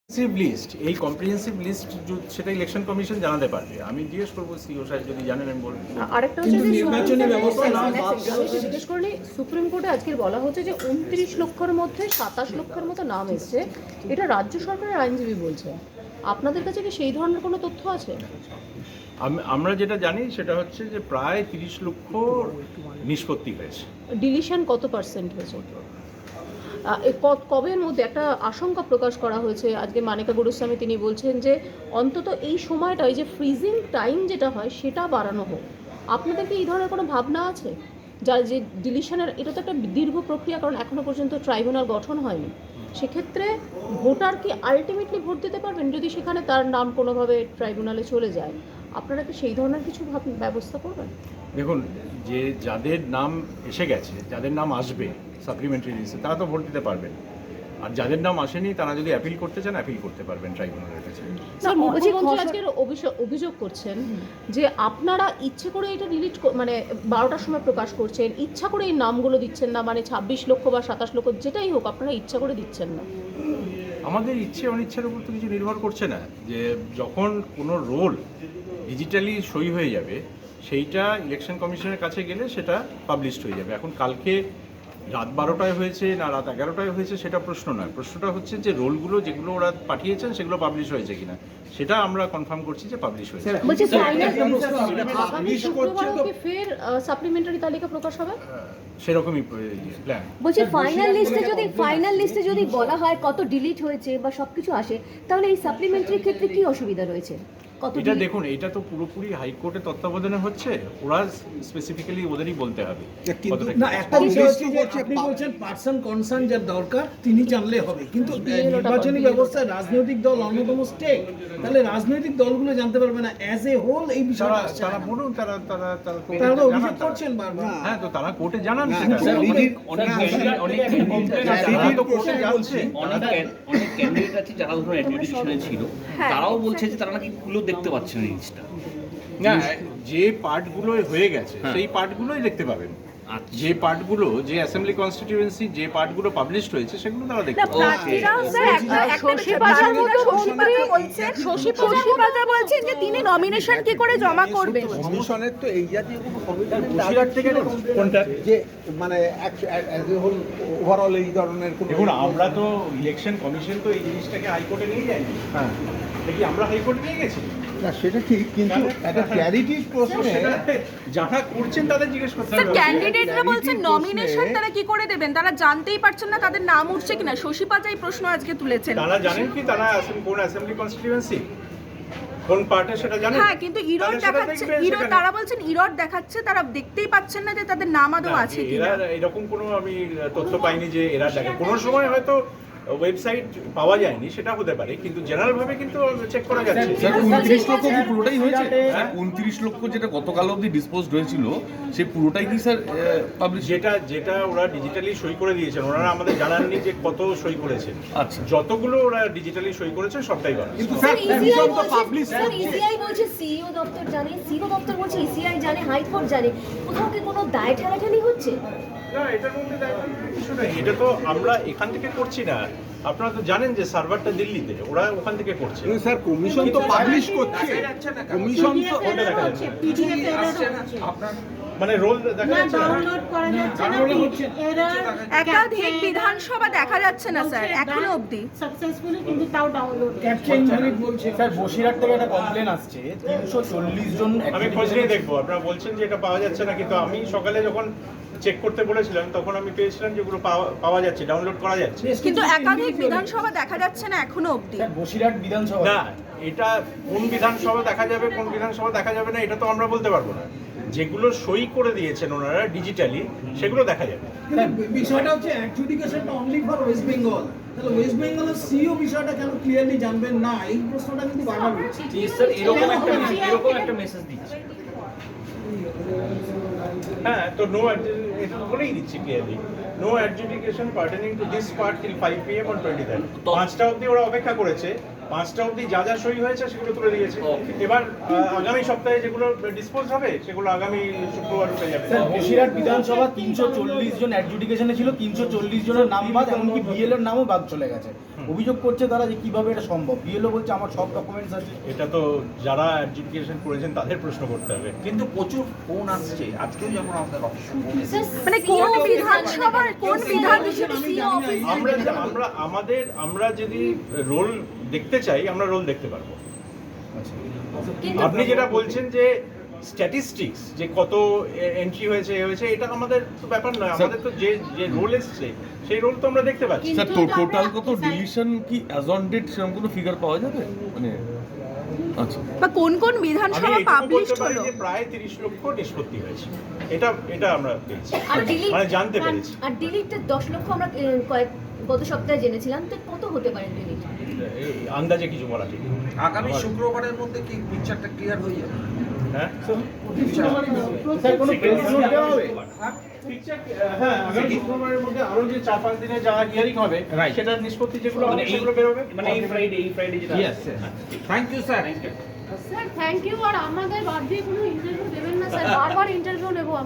List এই comprehensive list সেটা election commission জানাতে পারবে। আমি জিজ্ঞেস করবো সিও সাহেব যদি জানেন আমি বলবো। আরেকটা হচ্ছে যে নির্বাচনী ব্যবস্থা জিজ্ঞেস করলে সুপ্রিম কোর্টে আজকে বলা হচ্ছে যে 29 লক্ষের মধ্যে 27 লক্ষের মতো নাম এসছে, এটা রাজ্য সরকারের আইনজীবী বলছে। আপনাদের কাছে কি সেই ধরনের কোনো তথ্য আছে? আমরা যেটা জানি সেটা হচ্ছে যে প্রায় 30 লক্ষ নিষ্পত্তি হয়েছে। ডিলিশন কত পার্সেন্ট হয়েছে? কবের মধ্যে একটা আশঙ্কা প্রকাশ করা হয়েছে আজকে মানিকা গুরুস্বামী, তিনি বলছেন যে অন্তত এই সময়টা, এই যে ফ্রিজিং টাইম যেটা হয় সেটা বাড়ানো হোক। আপনাদের কি এই ধরনের কোনো ভাবনা আছে? যা যে ডিলিশনের, এটা তো একটা দীর্ঘ প্রক্রিয়া, কারণ এখনও পর্যন্ত ট্রাইব্যুনাল গঠন হয়নি। সেক্ষেত্রে ভোটার কি আলটিমেটলি ভোট দিতে পারবেন যদি সেখানে তার নাম কোনোভাবে ট্রাইব্যুনালে চলে যায়? আপনারা কি সেই ধরনের কিছু ব্যবস্থা করবেন? দেখুন, যে যাদের নাম এসে গেছে, যাদের নাম আসবে সাপ্লিমেন্টারি লিস্টে, তারা তো ভোট দিতে পারবেন। আর যাদের নাম আসেনি তারা যদি অ্যাপিল করতে চান অ্যাপিল করতে পারবেন ট্রাইব্যুনালের কাছে। স্যার, মুখ্যমন্ত্রী আজকের অভিযোগ করছেন যে আপনারা ইচ্ছে করে এটা ডিলিট, মানে 12টার সময় প্রকাশ করছেন, ইচ্ছা করে এই নামগুলো দিচ্ছেন না, মানে 26 লক্ষ বা 27 লক্ষ যেটাই হোক আপনারা ইচ্ছা করে দিচ্ছেন না। আমাদের ইচ্ছে অনিচ্ছার উপর তো কিছু নির্ভর করছে না। যে যখন কোনো রোল ডিজিটালি সই হয়ে যাবে সেইটা ইলেকশন কমিশনের কাছে গেলে সেটা পাবলিশড হয়ে যাবে। এখন কালকে রাত 12টায় হয়েছে না রাত 11টায় হয়েছে সেটা প্রশ্ন নয়। প্রশ্নটা হচ্ছে যে রোলগুলো যেগুলো ওরা পাঠিয়েছেন সেগুলো পাবলিশ হয়েছে কিনা, সেটা আমরা কনফার্ম করছি যে পাবলিশ হয়েছে। বলছি আগামী শুক্রবার কি ফের সাপ্লিমেন্টারি তালিকা প্রকাশ হবে? সেরকমই প্ল্যান। বলছি ফাইনাল লিস্টে যদি বলা হয় কত ডিলিট হয়েছে বা সবকিছু আসে, তাহলে এই সাপ্লিমেন্টারি ক্ষেত্রে কি অসুবিধা রয়েছে? এটা দেখুন, এটা তো পুরোপুরি হাইকোর্টের তত্ত্বাবধানে হচ্ছে, ওরা স্পেসিফিক্যালি ওদেরই বলতে হবে। না, একটা বিষয় হচ্ছে যে আপনি বলছেন পার্সন কনসার্ন যার দরকার তিনি জানলে হবে, কিন্তু নির্বাচনী ব্যবস্থায় রাজনৈতিক দল অন্যতম স্টেক, তাহলে রাজনৈতিক দলগুলো জানতে পারবে না অ্যাজ এ হোল এই বিষয়টা। তারা বলুন, তারা তো অভিযোগ করছেন বারবার। হ্যাঁ, তো তারা কোর্টে জানান। অনেক ক্যান্ডিডেট আছে যারা ধরুন অ্যাডমিনিস্ট্রেশনে ছিল, তারাও বলছে যে তারা নাকি খুলে দেখতে পাচ্ছে না জিনিসটা। না, যে পার্টগুলো হয়ে গেছে সেই পার্টগুলোই দেখতে পাবেন। যে পার্টগুলো, যে অ্যাসেম্বলি কনস্টিটিউয়েন্সি যে পার্টগুলো পাবলিশড হয়েছে সেগুলো তারা দেখতে পাবে। বলছেন যে তিনি নমিনেশন কি করে জমা করবেন? কমিশনের তো এই জাতীয় কোনো কমিটমেন্ট বসিরহাট থেকে কোনটা যে মানে ওভারঅল এই ধরনের কোনো। দেখুন, আমরা তো ইলেকশন কমিশন তো এই জিনিসটাকে হাইকোর্টে নিয়ে যায়নি। হ্যাঁ, দেখি আমরা হাইকোর্টে নিয়ে গেছি না, সেটা ঠিক, কিন্তু একটা ক্ল্যারিটির প্রশ্নে যারা করছেন তাদের জিজ্ঞেস করতে স্যার, হবে। ক্যান্ডিডেটরা বলছেন নমিনেশন তারা কি করে দেবেন, তারা জানতেই পারছেন না তাদের নাম উঠছে কিনা। শশী পাজাই প্রশ্ন আজকে তুলেছেন। তারা জানেন কি তারা কোন অ্যাসেম্বলি কনস্টিটিউয়েন্সি কোন পার্টে সেটা জানেন? হ্যাঁ, কিন্তু ইরোড দেখাচ্ছে, তারা বলছেন ইরোড দেখাচ্ছে, তারা দেখতেই পাচ্ছেন না যে তাদের নাম আদৌ আছে কিনা। এরকম কোনো আমি তথ্য পাইনি যে এরা দেখে। কোনো সময় হয়তো ওয়েবসাইট পাওয়া যায়নি, সেটা হতে পারে, কিন্তু জেনারেল ভাবে কিন্তু চেক করা যাচ্ছে। 29 লক্ষ কি পুরোটাই হয়েছে? 29 লক্ষ যেটা গতকাল অবধি ডিসপোজড হয়েছিল সেই পুরোটাই কি স্যার পাবলিশ? যেটা ওরা ডিজিটালি সই করে দিয়েছেন, ওনারা আমাদের জানাননি যে কত সই করেছেন। আচ্ছা, যতগুলো ওরা ডিজিটালি সই করেছে সবটাই বলা। কিন্তু স্যার ইসিআই বলছে সিইও দপ্তর জানে, সিইও দপ্তর বলছে ইসিআই জানে, হাইকোর্ট জানে, কোথাও কি কোনো দায় ঠেলাঠেলি হচ্ছে? না, এটার মধ্যে কিছু নেই। এটা তো আমরা এখান থেকে করছি না। আপনারা তো জানেন যে সার্ভারটা দিল্লিতে, ওরা ওখান থেকে করছে। স্যার কমিশন তো পাবলিশ করছে, কমিশন তো দেখা যাচ্ছে আপনার মানে রোল দেখা যাচ্ছে একাধিক বিধানসভা দেখা যাচ্ছে না স্যার এখনো অবধি সাকসেসফুলি, কিন্তু তাও ডাউনলোড ক্যাপচার ইনভ্যালিড বলছে। স্যার, বসিরহাট থেকে একটা কমপ্লেন আসছে 340 জন। আমি খোঁজ নিয়ে দেখবো। আপনারা বলছেন যে এটা পাওয়া যাচ্ছে না, কিন্তু আমি সকালে যখন চেক করতে বলেছিলাম তখন আমি পেয়েছিলাম যেগুলো পাওয়া যাচ্ছে, ডাউনলোড করা যাচ্ছে। কিন্তু একাধিক বিধানসভা দেখা যাচ্ছে না এখনো অবধি। স্যার, বসিরহাট বিধানসভা না, এটা কোন বিধানসভা দেখা যাবে কোন বিধানসভা দেখা যাবে না এটা তো আমরা বলতে পারবো না। যেগুলো সই করে দিয়েছেন ওনারা ডিজিটালি সেগুলো দেখা যাবে। বিষয়টা হচ্ছে অ্যাডজুডিকেশনটা অনলি ফর ওয়েস্ট বেঙ্গল, তাহলে ওয়েস্ট বেঙ্গলের সিও বিষয়টা কেন ক্লিয়ারলি জানবেন না, এই প্রশ্নটা কিন্তু বারবার উঠছে। স্যার, এরকম একটা মেসেজ দিচ্ছে। হ্যাঁ, তো নো, এটা তো বলেই দিচ্ছি clearly, no adjudication pertaining to this part till 5 PM on 23rd। 5টা অবধি ওরা অপেক্ষা করেছে, 5টা অবধি যা যা সই হয়েছে সেগুলো তুলে দিয়েছে। এবার আগামী সপ্তাহে যেগুলো ডিসপোজ হবে সেগুলো আগামী শুক্রবার উঠে যাবে। স্যার বসিরহাট বিধানসভা 340 জন অ্যাডজুডিকেশনে ছিল, 340 জনের নাম বাদ, এমনকি বিএলওর নামও বাদ চলে গেছে। অভিযোগ করছে তারা যে কিভাবে এটা সম্ভব। বিএলও বলছে আমার সব ডকুমেন্টস আছে। এটা তো যারা অ্যাডজুডিকেশন করেছেন তাদের প্রশ্ন করতে হবে। কিন্তু প্রচুর ফোন আসছে, আজকেও যেমন আমাদের অফিসে মানে কোন বিধানসভার কোন আমরা যদি রোল দেখতে চাই আমরা রোল দেখতে পারবো। কিন্তু আপনি যেটা বলছেন যে স্ট্যাটিস্টিক্স যে কত এন্ট্রি হয়েছে এটা আমাদের তো ব্যাপার নয়, আমাদের তো যে যে রোল এসছে সেই রোল তো আমরা দেখতে পাচ্ছি। স্যার টোটাল কত ডিলিশন কি অ্যাজ অন ডেট সেরকম কোনো ফিগার পাওয়া যাবে মানে? আচ্ছা, বা কোন কোন আমি বিধানসভা এইটুকু বলতে পাবলিশড পারি হলো? যে প্রায় 30 লক্ষ নিষ্পত্তি হয়েছে, এটা আমরা পেয়েছি, আর ডিলিট মানে জানতে পেরেছি। আর ডিলিটটা 10 লক্ষ আমরা গত সপ্তাহে জেনেছিলাম, তো কত হতে পারে ডিলিট? এই আন্দাজে কিছু বলা ঠিক না। আগামী শুক্রবারের মধ্যে কি পিকচারটা ক্লিয়ার হয়ে যাবে? হ্যাঁ স্যার কোনো প্রেস নোট দেওয়া হবে? হ্যাঁ, আগামী শুক্রবারের মধ্যে আরো যে 4-5 দিনে যা হিয়ারিং হবে সেটার নিষ্পত্তি যেগুলো হবে সেগুলো বেরোবে। মানে এই ফ্রাইডে যেটা thank you sir. Sir thank you. আর আমাদের বাদ দিয়ে কোনো ইন্টারভিউ দেবেন না স্যার, বারবার ইন্টারভিউ নেবো।